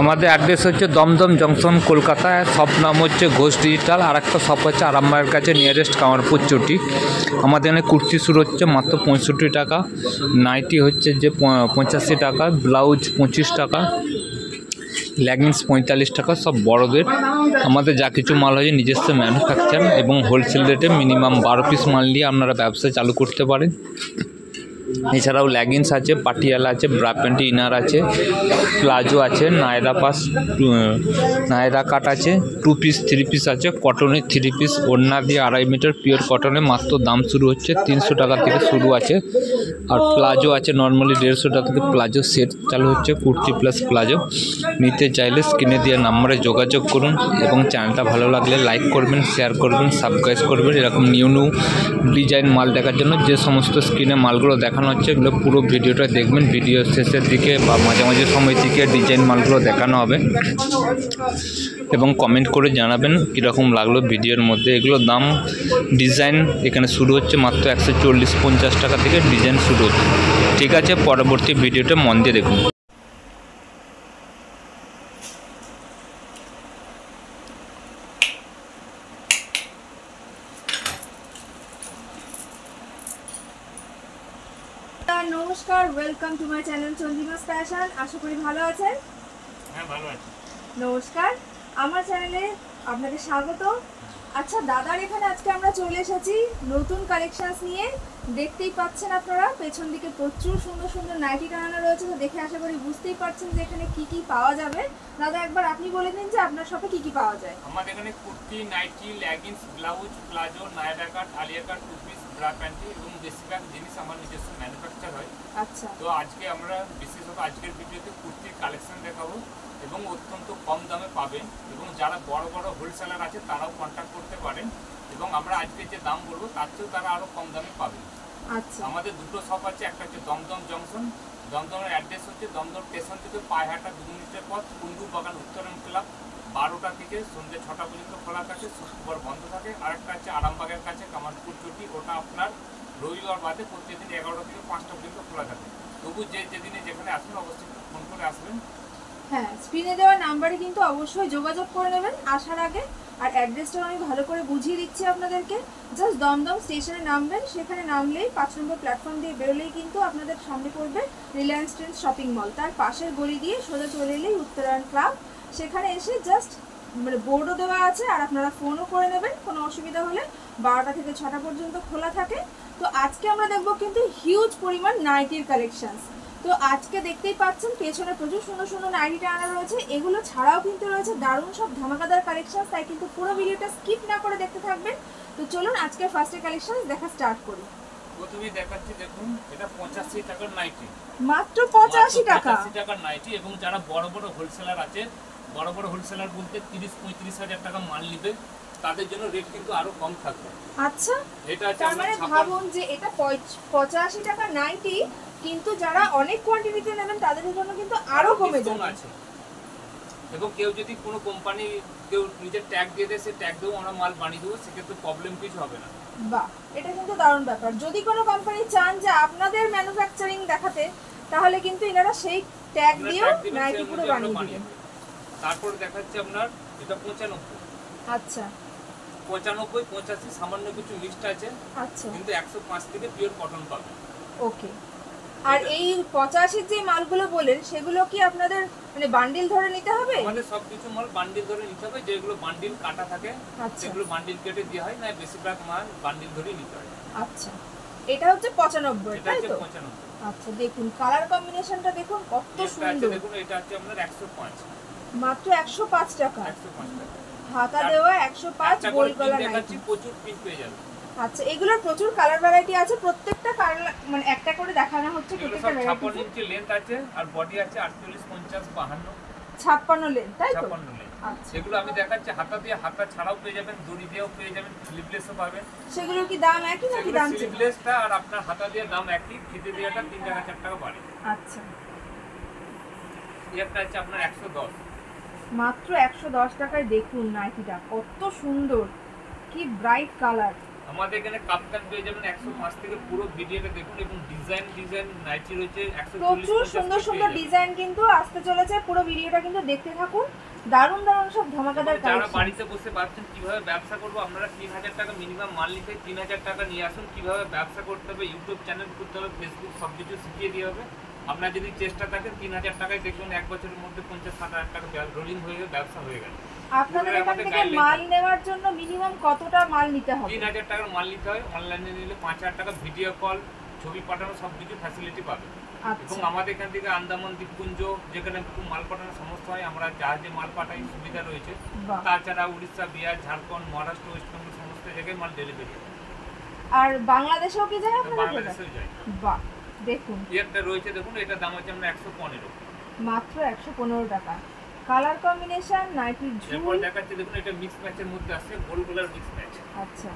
আমাদের অ্যাড্রেস হচ্ছে দমদম জংশন কলকাতায়। শপ নাম হচ্ছে ঘোষ ডিজিটাল, আর একটা শপ হচ্ছে আরামবাগের কাছে নিয়ারেস্ট কামারপুর চটি। আমাদের এখানে কুর্তি শুরু হচ্ছে মাত্র 65 টাকা, নাইটি হচ্ছে যে 85 টাকা, ব্লাউজ 25 টাকা, লেগিংস 45 টাকা, সব বড়দের। আমাদের যা কিছু মাল হয়েছে নিজস্ব ম্যানুফ্যাকচার এবং হোলসেল রেটে মিনিমাম 12 পিস মাল নিয়ে আপনারা ব্যবসা চালু করতে পারেন। এছাড়াও লেগিংস আছে, পাটিয়ালা আছে, ব্রা প্যান্টি ইনার আছে, প্লাজো আছে, নায়রা কাট আছে, 2 পিস 3 পিস আছে, কটনের 3 পিস, ওড়না দিয়ে 2.5 মিটার পিওর কটনে মাত্র দাম শুরু হচ্ছে 300 টাকা থেকে শুরু আছে। আর প্লাজো আছে নর্মালি 150 টাকা থেকে প্লাজো সেট চালু হচ্ছে, কুর্তি প্লাস প্লাজো। নিতে চাইলে স্ক্রিনে দেওয়া নাম্বারে যোগাযোগ করুন এবং চ্যানেলটা ভালো লাগলে লাইক করবেন, শেয়ার করবেন, সাবস্ক্রাইব করবেন। এরকম নিউ ডিজাইন মাল দেখার জন্য যে সমস্ত স্ক্রিনে মালগুলো দেখানো হচ্ছে এগুলো পুরো ভিডিওটা দেখবেন। ভিডিও শেষের দিকে বা মাঝামাঝি সময় থেকে ডিজাইন মালগুলো দেখানো হবে এবং কমেন্ট করে জানাবেন কীরকম লাগলো ভিডিওর মধ্যে। এগুলোর দাম ডিজাইন এখানে শুরু হচ্ছে মাত্র 140-50 টাকা থেকে ডিজাইন শুরু হচ্ছে। ঠিক আছে, পরবর্তী ভিডিওটা মন দিয়ে দেখুন। নমস্কার, welcome to my channel Chandrima's fashion. আশা করি ভালো আছেন। হ্যাঁ, ভালো আছি। নমস্কার, আমার চ্যানেলে আপনাকে স্বাগত। আচ্ছা দাদার এখানে আজকে আমরা চলে এসেছি নতুন কালেকশনস নিয়ে। দেখতেই পাচ্ছেন আপনারা পেছন দিকে প্রচুর সুন্দর সুন্দর নাইটি টানানো রয়েছে, তো দেখে আশা করি বুঝতেই পারছেন যে এখানে কি কি পাওয়া যাবে। দাদা একবার আপনি বলে দিন যে আপনার শপে কি কি পাওয়া যায়। আমাদের এখানে kurti, nightie, leggings, blouse, palazzo, Naira cut, Alia cut, 2 piece, bra panty এবং বেশিরভাগ জিনিস আমার নিজস্ব ম্যানুফ্যাকচার হয়। আচ্ছা, তো আজকে আমরা বিশেষত আজকের ভিডিওতে কুর্তির কালেকশন দেখাবো এবং অত্যন্ত কম দামে পাবেন, এবং যারা বড় বড় হোলসেলার আছে তারাও কন্ট্যাক্ট করতে পারেন এবং আমরা আজকে যে দাম বলবো তার চেয়েও তারা আরও কম দামে পাবেন। আচ্ছা, আমাদের দুটো শপ আছে, একটা হচ্ছে দমদম জংশন। দমদমের অ্যাড্রেস হচ্ছে দমদম স্টেশন থেকে পায়হাটা 2 মিনিটের পথ, কুন্ডু বাগান উত্তরণ ক্লাব। 12টা থেকে সন্ধ্যে 6টা পর্যন্ত খোলা থাকে, শুক্রবার বন্ধ থাকে। আরেকটা আছে আরামবাগের কাছে কামারপুর চটি, ওটা আপনার রবিবার বাদে প্রত্যেকদিন 11টা থেকে 5টা পর্যন্ত খোলা থাকে। তবু যেদিনে যেখানে আসবেন অবশ্যই ফোন করে আসবেন। হ্যাঁ, স্ক্রিনে দেওয়া নাম্বারে কিন্তু অবশ্যই যোগাযোগ করে নেবেন আসার আগে। আর অ্যাড্রেসটা আমি ভালো করে বুঝিয়ে দিচ্ছি আপনাদেরকে। জাস্ট দমদম স্টেশনে নামবেন, সেখানে নামলেই 5 নম্বর প্ল্যাটফর্ম দিয়ে বেরোলেই কিন্তু আপনাদের সামনে পড়বে রিলায়েন্স ট্রেন্ডস শপিং মল। তার পাশের গলি দিয়ে সোজা চলে এলেই উত্তরায়ণ ক্লাব। সেখানে এসে জাস্ট বোর্ডও দেওয়া আছে, আর আপনারা ফোনও করে নেবেন কোনো অসুবিধা হলে। 12টা থেকে 6টা পর্যন্ত খোলা থাকে। তো আজকে আমরা দেখবো কিন্তু হিউজ পরিমাণ নাইটির কালেকশনস। তো আজকে দেখতেই পাচ্ছেন পেছনে প্রচুর সুন্দর সুন্দর নাইটি টানা রয়েছে। এগুলো ছাড়াও কিন্তু রয়েছে দারুণ সব ধামাকাদার কালেকশন, তাই কিন্তু পুরো ভিডিওটা স্কিপ না করে দেখতে থাকবেন। তো চলুন আজকে ফার্স্টের কালেকশন দেখা স্টার্ট করি। প্রথমে দেখাচ্ছি, দেখুন এটা 85 টাকার নাইটি, মাত্র 85 টাকা। 85 টাকার নাইটি। এবং যারা বড় বড় হোলসেলার আছে, বড় বড় হোলসেলার বলতে 30-35 হাজার টাকা মাল নিবে, তাদের জন্য রেট কিন্তু আরো কম থাকবে। আচ্ছা, এটা আছে তার মানে ভাবুন যে এটা 85 টাকা নাইটি, কিন্তু যারা অনেক কোয়ান্টিটিতে নেবেন তাদের জন্য কিন্তু আরো কমে যাবে। এবং কেউ যদি কোনো কোম্পানি কেউ নিজের ট্যাগ দিয়ে দেয়, সে ট্যাগ দিয়েও আমরা মাল বানিয়ে দেবো, সেক্ষেত্রে প্রবলেম কিছু হবে না। বাহ, এটা কিন্তু দারুণ ব্যাপার। যদি কোনো কোম্পানি চান যে আপনাদের ম্যানুফ্যাকচারিং দেখাতে, তাহলে কিন্তু এনারা সেই ট্যাগ দিয়েও নাইটি পুরো বানিয়ে দিবেন। তারপর দেখাচ্ছে আপনার এটা 95। আচ্ছা, 95, 85 সামান্য কিছু মিক্সড আছে। আচ্ছা, কিন্তু 105 থেকে পিওর কটন পাবে। ওকে। আর এই 85 যে মালগুলো বলেন সেগুলো কি আপনাদের মানে বান্ডিল ধরে নিতে হবে? আমাদের সব কিছু মাল বান্ডিল ধরে নিতে হবে, যেগুলো বান্ডিল কাটা থাকে সেগুলো বান্ডিল কেটে দেওয়া হয় না, বেশিরভাগ মাল বান্ডিল ধরেই নিতে হয়। আচ্ছা, এটা হচ্ছে 95, তাই তো? 95। আচ্ছা, দেখুন কালার কম্বিনেশনটা দেখুন কত সুন্দর। দেখুন এটা হচ্ছে আপনার 105, মাত্র 105 টাকা। 105 টাকা হাতা দেওয়া 105 গোল গলা নাইটি। প্রচুর পিস পেয়ে যাবেন। আচ্ছা, এগুলোর প্রচুর কালার ভ্যারাইটি আছে। প্রত্যেকটা কালার মানে একটা করে দেখানো হচ্ছে। প্রত্যেকটা ভ্যারাইটি 56 ইঞ্চি লেন্থ আছে আর বডি আছে 48, 50, 52। 56 লেন্থ, তাই তো? 56 লেন্থ। আচ্ছা, সেগুলো আমি দেখাচ্ছি হাতা দিয়ে, হাতা ছাড়াও পেয়ে যাবেন, দড়ি দিয়েও পেয়ে যাবেন, স্লিভলেসও পাবেন। সেগুলোর কি দাম একই নাকি দাম চেঞ্জ? স্লিভলেসটা আর আপনার হাতা দিয়ে দাম একই, ফিতে দিয়েটা 3 টাকা 4 টাকা বাড়ে। আচ্ছা, একটা আছে আপনার 110, মাত্র 110 টাকায়। দেখুন নাইটিটা কত সুন্দর, কি ব্রাইট কালার। আমাদের এখানে কাপ্তান পেয়ে যাবেন 105 থেকে, পুরো ভিডিওটা দেখুন। এবং ডিজাইন নাইটি রয়েছে 140। প্রচুর সুন্দর সুন্দর ডিজাইন কিন্তু আসতে চলেছে, পুরো ভিডিওটা কিন্তু দেখতে থাকুন। দারুণ দারুণ সব ধামাকাদার যারা কালেকশন। বাড়িতে বসে ভাবছেন কিভাবে ব্যবসা করব, আপনারা 3000 টাকা মিনিমাম মাল নিতে 3000 টাকা নিয়ে আসুন। কিভাবে ব্যবসা করতে হবে, ইউটিউব চ্যানেল করতে হবে, ফেসবুক সবকিছু শিখিয়ে দিয়ে হবে। আপনার যদি চেষ্টা থাকে 3000 টাকায় দেখবেন 1 বছরের মধ্যে 50-60 টাকা রোলিং হয়ে গেলে ব্যবসা হয়ে গেল। আপনাদের এখান থেকে মাল নেওয়ার জন্য মিনিমাম কতটা মাল নিতে হবে? 3000 টাকার মাল নিতে হয়। অনলাইনে নিলে 5000 টাকা, ভিডিও কল, ছবি পাঠানো সবকিছু ফ্যাসিলিটি পাবে। এবং আমাদের এখান থেকে আন্দামান দ্বীপপুঞ্জ, যেখানে মাল পাঠানোর সমস্যা হয়, আমরা জাহাজে মাল পাঠাই, সুবিধা রয়েছে। তাছাড়া উড়িষ্যা, বিহার, ঝাড়খণ্ড, মহারাষ্ট্র, ওয়েস্টবেঙ্গল সমস্ত জায়গায় মাল ডেলিভারি। আর বাংলাদেশেও কি যায় আপনাদের? বাংলাদেশেও যায়। বাহ, দেখুন একটা রয়েছে, দেখুন এটার দাম হচ্ছে আমরা 115, মাত্র 115 টাকা। কালার কম্বিনেশন, নাইটির ঝুল। এরপর দেখাচ্ছি, দেখুন এটা মিক্স ম্যাচের মধ্যে আছে, গোল গোলার মিক্স ম্যাচ। আচ্ছা,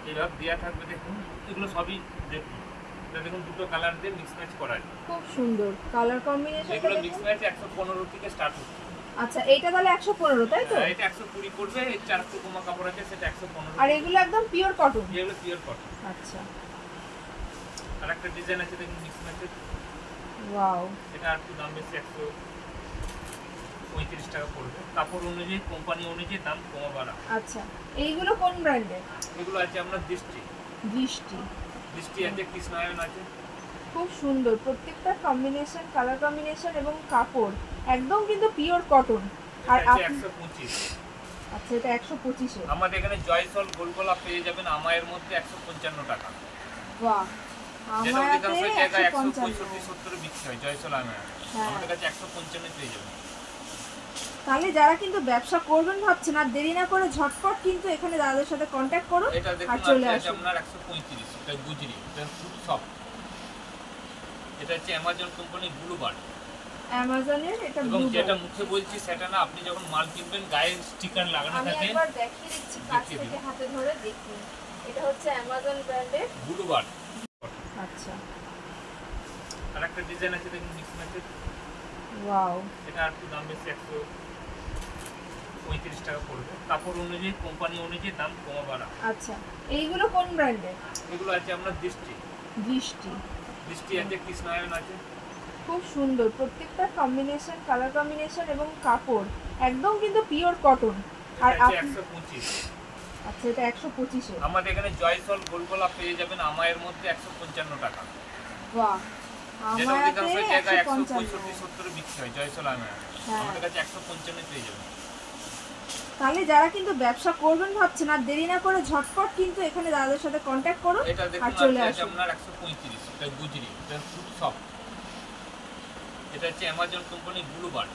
এইভাবে দেয়া থাকবে, দেখুন এগুলো সবই দেখুন। এটা দেখুন দুটো কালার দিয়ে মিক্স ম্যাচ করা আছে, খুব সুন্দর কালার কম্বিনেশন। এগুলো মিক্স ম্যাচ 115 থেকে স্টার্ট হচ্ছে। আচ্ছা, এইটা তাহলে 115, তাই তো? এটা 120 পড়বে। এর 4 কোমা কাপড় আছে, সেটা 115। আর এগুলো একদম পিওর কটন? এগুলো পিওর কটন। আচ্ছা, আর একটা ডিজাইন আছে, দেখুন মিক্স ম্যাচের। ওয়াও, এটা আর একটু দাম বেশি, 135 টাকা পড়বে। কাপড় অনুযায়ী, কোম্পানি অনুযায়ী দাম কমা বাড়া। আচ্ছা, এইগুলো কোন ব্র্যান্ডের? এগুলো আছে আপনার দৃষ্টি আছে, কৃষ্ণায়ন আছে। খুব সুন্দর প্রত্যেকটা কম্বিনেশন, কালার কম্বিনেশন এবং কাপড় একদম কিন্তু পিওর কটন। আর এটা 125। আচ্ছা, এটা 125 এ। আমাদের এখানে জয়সল গোলগোলা পেয়ে যাবেন আমায়ের মধ্যে 155 টাকা। বাহ, যেটা অধিকাংশ জায়গায় 155 165-70 বিক্রি হয় জয়সল আমায়, আমাদের কাছে 155 পেয়ে যাবেন। তাহলে যারা কিন্তু ব্যবসা করবেন ভাবছেন, আর দেরি না করে ঝটপট কিন্তু এখানে দাদাদের সাথে কন্ট্যাক্ট করুন আর চলে আসুন। আপনার 135, এটা গুজরি, এটা খুব সফট। এটা হচ্ছে অ্যামাজন কোম্পানি ব্লুবার্ড। অ্যামাজনের এটা এবং যেটা মুখে বলছি সেটা না, আপনি যখন মাল কিনবেন গায়ে স্টিকার লাগানো থাকে। আমি একবার দেখিয়ে দিচ্ছি কাছ থেকে হাতে ধরে দেখুন। এটা হচ্ছে অ্যামাজন ব্র্যান্ডের ব্লুবার্ড। আচ্ছা, আর একটা ডিজাইন আছে, দেখুন মিক্স ম্যাচের। ওয়াও, এটা আর একটু দাম বেশি, 135 টাকা পড়বে। কাপড় অনুযায়ী, কোম্পানি অনুযায়ী দাম কমা বাড়া। আচ্ছা, এইগুলো কোন ব্র্যান্ডের? এগুলো আছে আপনার দৃষ্টি আছে, কৃষ্ণায়ন আছে। খুব সুন্দর প্রত্যেকটা কম্বিনেশন, কালার কম্বিনেশন এবং কাপড় একদম কিন্তু পিওর কটন। আর 125। আচ্ছা, এটা 125 এ। আমাদের এখানে জয়সল গোলগোলা পেয়ে যাবেন আমায়ের মধ্যে 155 টাকা। বাহ, যেটা অধিকাংশ জায়গায় 155 165-70 বিক্রি হয় জয়সল আমায়, আমাদের কাছে 155 পেয়ে যাবেন। তাহলে যারা কিন্তু ব্যবসা করবেন ভাবছেন, আর দেরি না করে ঝটপট কিন্তু এখানে দাদাদের সাথে কন্ট্যাক্ট করুন আর চলে আসুন। আপনার 135, এটা গুজরি, এটা খুব সফট। এটা হচ্ছে অ্যামাজন কোম্পানি ব্লুবার্ড।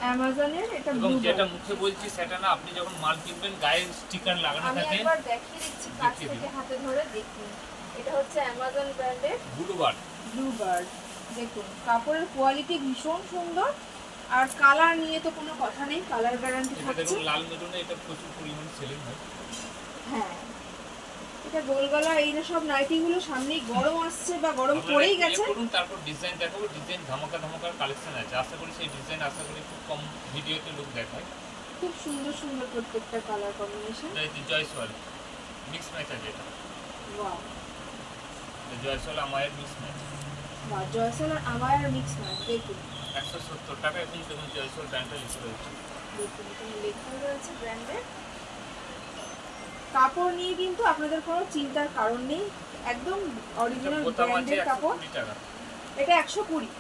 অ্যামাজনের এটা এবং যেটা মুখে বলছি সেটা না, আপনি যখন মাল কিনবেন গায়ে স্টিকার লাগানো থাকে। আমি একবার দেখিয়ে দিচ্ছি কাছ থেকে হাতে ধরে দেখুন। এটা হচ্ছে অ্যামাজন ব্র্যান্ডের ব্লুবার্ড। দেখুন কাপড়ের কোয়ালিটি ভীষণ সুন্দর, আর কালার নিয়ে তো কোনো কথা নেই, কালার গ্যারান্টি থাকছে। দেখুন লাল মেরুনে এটা প্রচুর পরিমাণে সেলিং হয়। হ্যাঁ, এটা গোলগলা এই সব নাইটিগুলো সামনেই গরম আসছে বা গরম পড়েই গেছে। করুন, তারপর ডিজাইন দেখাবো। ডিজাইন ধামাকার কালেকশন আছে। আশা করি সেই ডিজাইন খুব কম ভিডিওতে লোক দেখায়। খুব সুন্দর সুন্দর প্রত্যেকটা কালার কম্বিনেশন। এই জয়সল মিক্স ম্যাচ আছে, এটা ওয়াও, জয়সল আমায়ের মিক্স ম্যাচ। বাহ, জয়সল আর আমায়ের মিক্স ম্যাচ। দেখুন 170 টাকা। এবং দেখুন জয়সল ব্র্যান্ডটা লিখে রয়েছে, দেখুন এখানে লেখা রয়েছে ব্র্যান্ডের। কাপড় নিয়ে কিন্তু আপনাদের কোনো চিন্তার কারণ নেই, একদম অরিজিনাল ব্র্যান্ডের কাপড়। এটা 120।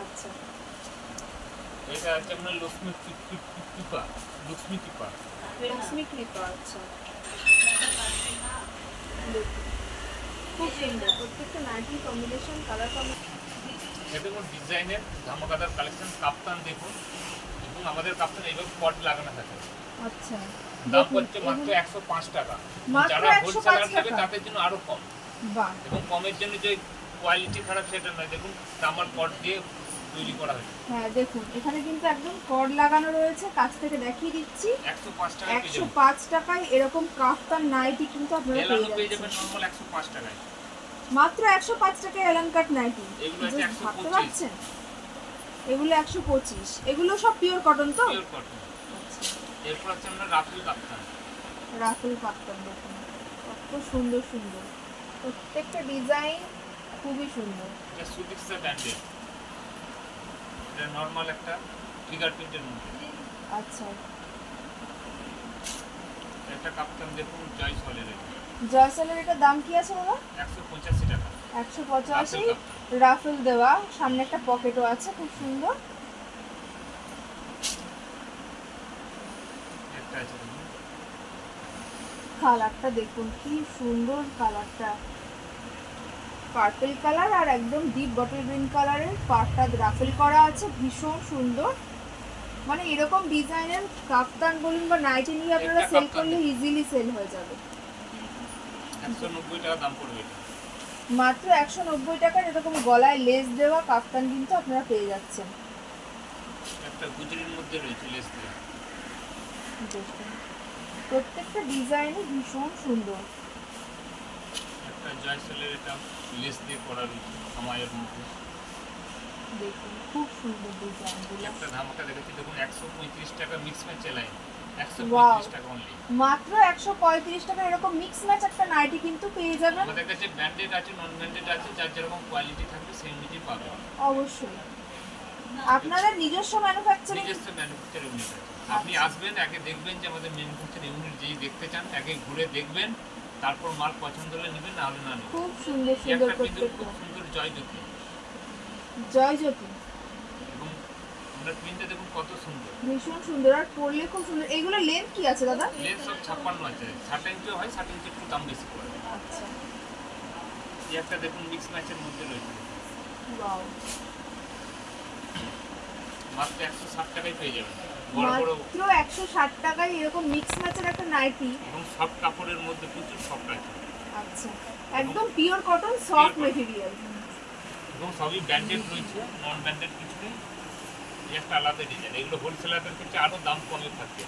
আচ্ছা, এটা হচ্ছে আপনার লক্ষ্মী টিপা। আচ্ছা, খুব সুন্দর প্রত্যেকটা নাইটি কম্বিনেশন, কালার কম্বিনেশন। এটা কোন ডিজাইনের ধামাকাদার কালেকশন। কাপ্তান দেখুন, এবং আমাদের কাপ্তান এইভাবে পট লাগানো থাকে। আচ্ছা, দাম হচ্ছে মাত্র 105 টাকা। যারা হোলসেলার নেবে তাদের জন্য আরো কম। বাহ, এবং কমের জন্য যে কোয়ালিটি খারাপ সেটা নয়, দেখুন তামার পট দিয়ে তৈরি করা হয়েছে। হ্যাঁ দেখুন এখানে কিন্তু একদম কর্ড লাগানো রয়েছে, কাছ থেকে দেখিয়ে দিচ্ছি। 105 টাকা। 105 টাকায় এরকম কাফতান নাইটি কিন্তু আপনারা পেয়ে যাবেন নরমাল 105 টাকায়। মাত্র 105 টাকায় এলান কাট নাইটি। এগুলো আছে 125। এগুলো 125। এগুলো সব পিওর কটন তো? Pure cotton. আচ্ছা, এরপর আছে আমরা রাফেল কাপ্তান। দেখুন কত কত সুন্দর সুন্দর, প্রত্যেকটা ডিজাইন খুবই সুন্দর। এটা সুদিক্সা ব্র্যান্ডের, এটা নরমাল একটা ফিগার প্রিন্টের মধ্যে। আচ্ছা, একটা কাপ্তান দেখুন জয়সওয়ালের, জয়সলের এটার দাম কি আছে বাবা? 185 টাকা। 185, রাফেল দেওয়া, সামনে একটা পকেটও আছে, খুব সুন্দর। একটা আছে দেখুন, কালারটা দেখুন কি সুন্দর, কালারটা পার্পল কালার আর একদম ডিপ বটল গ্রিন কালারের, পাড়টা রাফেল করা আছে, ভীষণ সুন্দর। মানে এরকম ডিজাইনের কাফতান বলুন বা নাইটি নিয়ে আপনারা সেল করলে ইজিলি সেল হয়ে যাবে। 190 টাকা দাম পড়বে এটা। মাত্র 190 টাকার এরকম গলায় লেস দেওয়া কাফতান কিন্তু আপনারা পেয়ে যাচ্ছেন। একটা গুজরির মধ্যে রয়েছে লেস দেওয়া। দেখুন প্রত্যেকটা ডিজাইনই ভীষণ সুন্দর। একটা জয়সওয়ালের এটা লেস দিয়ে করা রয়েছে সামাইয়ের মধ্যে। দেখুন খুব সুন্দর ডিজাইনগুলো। একটা ধামাকা দেখেছি দেখুন, 135 টাকা মিক্স ম্যাচ লাইন, Wow. 135 টাকা অনলি। মাত্র 135 টাকা এরকম মিক্স ম্যাচ একটা নাইটি কিন্তু পেয়ে যাবেন। আমাদের কাছে ব্র্যান্ডেড আছে, নন ব্র্যান্ডেড আছে, যার যেরকম কোয়ালিটি থাকবে সেই অনুযায়ী পাবেন। অবশ্যই আপনাদের নিজস্ব ম্যানুফ্যাকচারিং, নিজস্ব ম্যানুফ্যাকচার ইউনিট আছে। আপনি আসবেন, আগে দেখবেন যে আমাদের ম্যানুফ্যাকচার ইউনিট যেই দেখতে চান, আগে ঘুরে দেখবেন, তারপর মাল পছন্দ হলে নেবেন, না হলে না নেবেন। খুব সুন্দর এই সুন্দর একটা কিন্তু প্রত্যেকটা। খুব সুন্দর জয়জ্যোতি, জয়জ্যোতি এবং আমরা প্রিন্টটা দেখুন কত সুন্দর, ভীষণ সুন্দর আর পরলে খুব সুন্দর। এগুলো লেন্থ কি আছে দাদা? লেন্স সব 56 আছে, 60 ইঞ্চি হয়, 60 ইঞ্চি একটু দাম বেশি পড়ে। আচ্ছা, এই একটা দেখুন মিক্স ম্যাচের মধ্যে রয়েছে, ওয়াও, মাত্র 160 টাকায় পেয়ে যাবেন। বড় বড় মাত্র 160 টাকায় এরকম মিক্স ম্যাচের একটা নাইটি। এবং সফট কাপড়ের মধ্যে প্রচুর সফট আছে, আচ্ছা, একদম pure cotton, soft cotton। Material. এবং সবই ব্র্যান্ডেড রয়েছে, নন ব্র্যান্ডেড কিছু নেই। এই একটা আলাদা ডিজাইন, এগুলো হোলসেলারদের ক্ষেত্রে আরো দাম কমে থাকবে।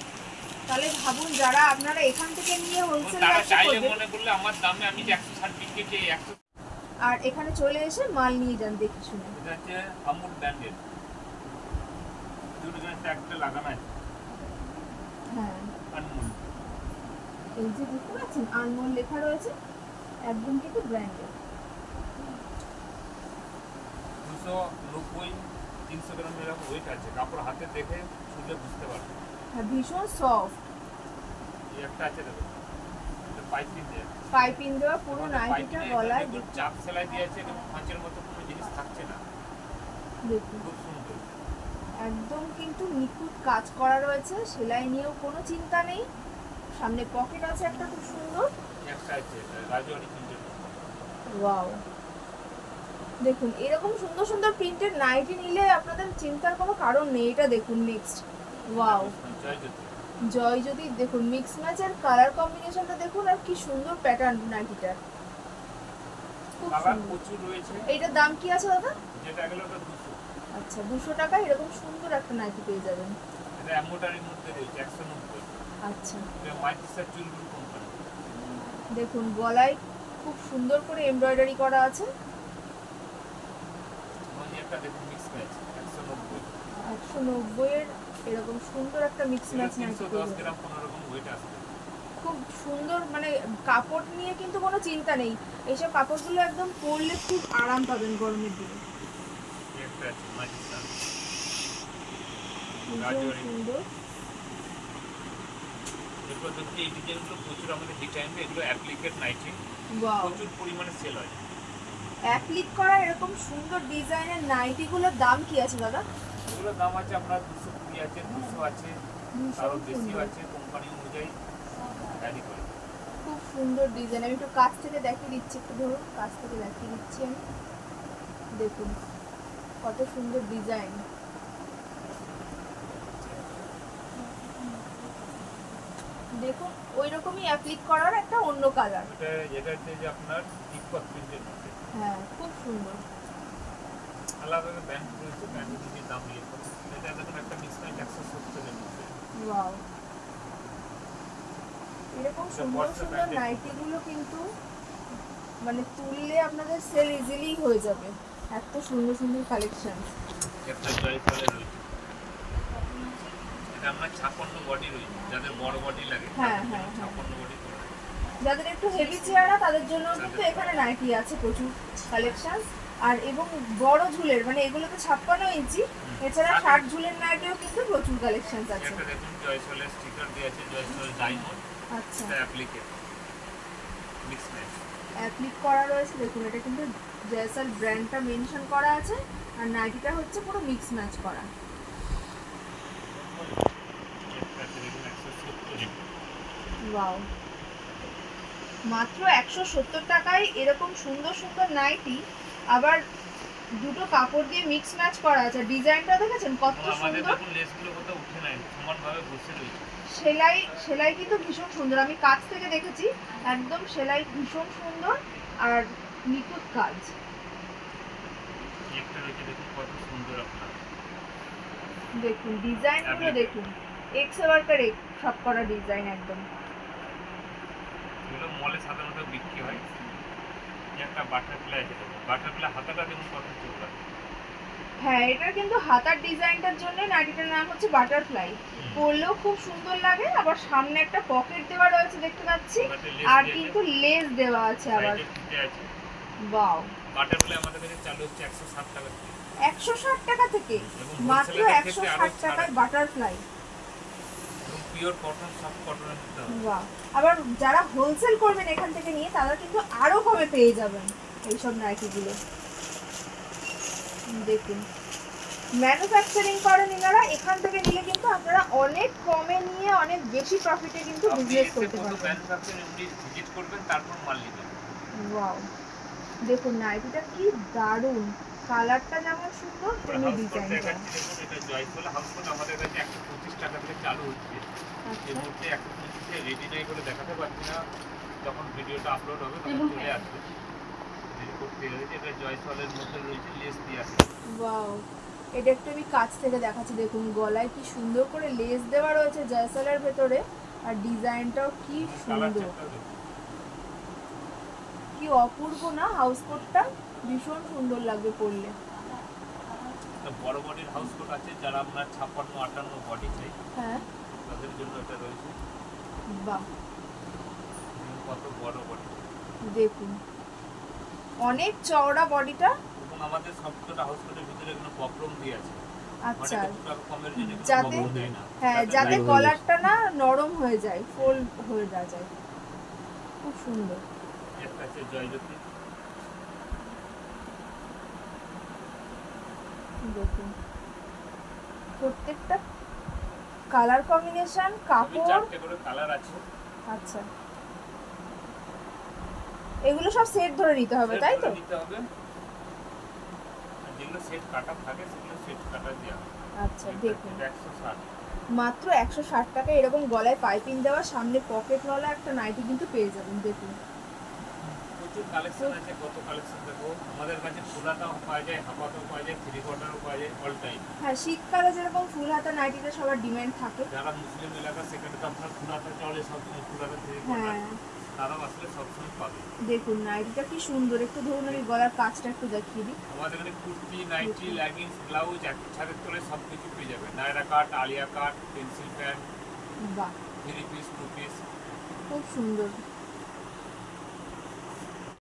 তাহলে ভাবুন যারা আপনারা এখান থেকে নিয়ে এবং হোলসেল তারা ব্যবসা চাইলে করবেন মনে করলে আমার দামে আমি যে 160 বিক্রি করি 100। আর এখানে চলে এসে মাল নিয়ে যান দেখে শুনে। এটা হচ্ছে আমুল ব্র্যান্ডের, দুটো ট্যাগটা লাগানো আছে হ্যাঁ, আনমোল। এই যে দেখতে পাচ্ছেন আনমোল লেখা রয়েছে, একদম কিন্তু ব্র্যান্ডেড। 290 300 গ্রাম এরকম ওয়েট আছে, কাপড় হাতে দেখে ছুলে বুঝতে পারবে। হ্যাঁ, ভীষণ সফট, এই একটা আছে দেখুন, এটা পাইপিং দেয়া, পাইপিং দেওয়া পুরো নাইটিটা গলায়। দেখুন চাপ সেলাই দিয়ে আছে, এবং কাঁচের মতো কোনো জিনিস থাকছে না, দেখুন খুব সুন্দর। একদম কিন্তু নিখুঁত কাজ করা রয়েছে, সেলাই নিয়েও কোনো চিন্তা নেই। সামনে পকেট আছে একটা খুব সুন্দর। একটা আছে রাজওয়ারি প্রিন্টের, ওয়াও, দেখুন এরকম সুন্দর সুন্দর প্রিন্টেড নাইটি নিলে আপনাদের চিন্তার কোনো কারণ নেই। এটা দেখুন নেক্সট, ওয়াও, জয়জ্যোতি। জয়জ্যোতি দেখুন মিক্স ম্যাচের কালার কম্বিনেশনটা দেখুন, আর কি সুন্দর প্যাটার্ন নাইটিটার, খুব কালার সুন্দর। প্রচুর রয়েছে, এইটার দাম কি আছে দাদা? যেটা গেল ওটা 200। আচ্ছা, 200 টাকায় এরকম সুন্দর একটা নাইটি পেয়ে যাবেন। এটা এমব্রয়ডারির মধ্যে রয়েছে 190। আচ্ছা, এটা মাল্টিসার চুলগুলো কোম্পানি। দেখুন গলায় খুব সুন্দর করে এমব্রয়ডারি করা আছে। এবং এই একটা দেখুন মিক্স ম্যাচ 190। 190 এর এরকম সুন্দর একটা মিক্স এটা ম্যাচ নাইটি 310 গ্রাম কোনো রকম ওয়েট আসবে। খুব সুন্দর, মানে কাপড় নিয়ে কিন্তু কোনো চিন্তা নেই। এইসব কাপড়গুলো একদম পরলে খুব আরাম পাবেন গরমের দিনে। এই একটা আছে মাল্টিসার ভীষণ রাজওয়ারি। সুন্দর। এরপর দেখুন এই ডিজাইনগুলো প্রচুর আমাদের হিট টাইমে, এগুলো অ্যাপ্লিকেট নাইটি ওয়াও, প্রচুর পরিমাণে সেল হয়। অ্যাপ্লিক করা এরকম সুন্দর ডিজাইনের নাইটিগুলোর দাম কি আছে দাদা? এগুলোর দাম আছে আপনার 220 আছে, 200 আছে, আরও ভীষণ বেশিও সুন্দর, আছে, কোম্পানি অনুযায়ী ভ্যারি করে। খুব সুন্দর ডিজাইন। আমি একটু কাছ থেকে দেখিয়ে দিচ্ছি, একটু ধরুন কাছ থেকে দেখিয়ে দিচ্ছি আমি। দেখুন কত সুন্দর ডিজাইন। দেখুন ওই রকমই অ্যাপ্লিক করার একটা অন্য কালার। এটা হচ্ছে যে আপনার ইকোয়াস প্রিন্টের মধ্যে, হ্যাঁ, খুব সুন্দর। আলাদা ব্র্যান্ড রয়েছে, ব্র্যান্ডের নিজের দাম নিয়ে পড়ে। এটা দেখুন একটা মিক্স ম্যাচ 170 এর মধ্যে। ওয়াও, এরকম সুন্দর সুন্দর নাইটিগুলো কিন্তু মানে তুললে আপনাদের সেল ইজিলি হয়ে যাবে, এত সুন্দর সুন্দর কালেকশন। একটা জয়ফলের রয়েছে, এটা আপনার 56 বডি রয়েছে, যাদের বড় বডি লাগে হ্যাঁ, হ্যাঁ, হ্যাঁ। 56 বডি করে। যাদের একটু হেভি চেহারা তাদের জন্য কিন্তু এখানে নাইটি আছে প্রচুর কালেকশন। আর এবং বড় ঝুলের মানে এগুলো তো 56 ইঞ্চি, এছাড়া 60 ঝুলের নাইটিও কিন্তু প্রচুর কালেকশন আছে। এটা দেখুন জয়সলের স্টিকার দিয়ে আছে, জয়সল ডায়মন্ড। আচ্ছা, এটা অ্যাপ্লিকেট মিক্স ম্যাচ অ্যাপ্লিক করা রয়েছে, দেখুন এটা কিন্তু জয়সল ব্র্যান্ডটা মেনশন করা আছে। আর নাইটিটা হচ্ছে পুরো মিক্স ম্যাচ করা। ওয়াও, মাত্র 170 টাকায় এরকম সুন্দর সুন্দর নাইটি, আবার দুটো কাপড় দিয়ে মিক্স ম্যাচ করা আছে। ডিজাইনটা দেখেছেন কত আমাদের সুন্দর, দেখুন লেসগুলো কোথাও উঠে নাই, সমানভাবে বসে রয়েছে। সেলাই সেলাই কিন্তু ভীষণ সুন্দর, আমি কাছ থেকে দেখেছি, একদম সেলাই ভীষণ সুন্দর আর নিখুঁত কাজ। একটা রয়েছে দেখুন কত সুন্দর আপনার, দেখুন ডিজাইনগুলো দেখুন, এক্স ওয়ার্কার সব করা ডিজাইন একদম। এগুলো মলে সাধারণত বিক্রি হয়। একটা বাটারফ্লাই আছে, বাটারফ্লাই হাতাটা দেখুন কত চৌড়া। হ্যাঁ, এটা কিন্তু হাতার ডিজাইনটার জন্য নাইটিটার নাম হচ্ছে বাটারফ্লাই। পরলেও খুব সুন্দর লাগে, আবার সামনে একটা পকেট দেওয়া রয়েছে দেখতে পাচ্ছি, আর কিন্তু লেস দেওয়া আছে আবার। ওয়াও, বাটারফ্লাই আমাদের কাছে চালু হচ্ছে 160 টাকা থেকে। 160 টাকা থেকে, মাত্র 160 টাকায় বাটারফ্লাই। পিওর কটন, সফট কটনের মধ্যে হবে। বাহ, আবার যারা হোলসেল করবেন এখান থেকে নিয়ে তারা কিন্তু আরো কমে পেয়ে যাবেন এইসব নাইটিগুলো। দেখুন ম্যানুফ্যাকচারিং করেন এনারা, এখান থেকে নিলে কিন্তু আপনারা অনেক কমে নিয়ে অনেক বেশি প্রফিটে কিন্তু বিজনেস করতে পারবেন। ম্যানুফ্যাকচারিং ভিজিট করবেন, তারপর মাল নেবেন। ওয়াও, দেখুন নাইটিটা কি দারুণ, কালারটা যেমন সুন্দর তেমনি ডিজাইনটা। এটা জয়সল হাউস কোট আমাদের কাছে 125 টাকা থেকে চালু হচ্ছে। এই মুহূর্তে 125 এ রেডি নাই বলে দেখাতে পারছি না, যখন ভিডিওটা আপলোড হবে তখন চলে আসবে। রেডি করতে গেলে এটা জয়সলের মধ্যে রয়েছে, লেস দিয়ে আছে। ওয়াও, এটা একটু আমি কাছ থেকে দেখাচ্ছি, দেখুন গলায় কি সুন্দর করে লেস দেওয়া রয়েছে জয়সলের ভেতরে, আর ডিজাইনটাও কি সুন্দর, কি অপূর্ব না হাউস কোটটা, ভীষণ সুন্দর লাগবে পরলে। বড় বডির হাউস কোট আছে, যারা আপনার 56-58 বডি চাই হ্যাঁ, তাদের জন্য এটা রয়েছে। বাহ, কত বড় বডি দেখুন অনেক চওড়া বডিটা। এবং আমাদের সবকটা হাউস কোটের ভিতরে কোনো প্রবলেম দিয়ে আছে। আচ্ছা, কমের জন্য যাতে হ্যাঁ যাতে কলারটা না নরম হয়ে যায়, ফোল্ড হয়ে যায়। খুব সুন্দর। একটা আছে জয়জ্যোতি, দেখুন প্রত্যেকটা কালার কম্বিনেশন, কাপড়, 4টে করে কালার আছে। আচ্ছা, এগুলো সব সেট ধরে নিতে হবে তাই তো? নিতে হবে, যেগুলো সেট কাটা থাকে সেগুলো সেট কাটা দেওয়া হবে। আচ্ছা, দেখুন 160, মাত্র 160 টাকা এরকম গলায় পাইপিং দেওয়া সামনে পকেটওয়ালা একটা নাইটি কিন্তু পেয়ে যাবেন। দেখুন প্রচুর কালেকশন আছে, কত কালেকশন দেখো। আমাদের কাছে ফুল হাতাও পাওয়া যায়, হাফ হাতাও পাওয়া যায়, 3/4 পাওয়া যায়, অল টাইম। হ্যাঁ, শীতকালে যেরকম ফুল হাতা নাইটিতে সবার ডিমান্ড থাকে। যারা মুসলিম এলাকা সেখানে তো আপনার ফুল হাতা চলে, সবসময় ফুল হাতা 3/4, হ্যাঁ, তারাও আসলে সবসময় পাবে। দেখুন নাইটিটা কি সুন্দর, একটু ধরুন আমি গলার কাজটা একটু দেখিয়ে দিই। আমাদের এখানে কুর্তি, নাইটি, লেগিংস, ব্লাউজ এক ছাদের তলে সব কিছু পেয়ে যাবে। নায়রা কাট, আলিয়া কাট, পেন্সিল প্যান্ট, বাহ, 3 পিস, 2 পিস। খুব সুন্দর।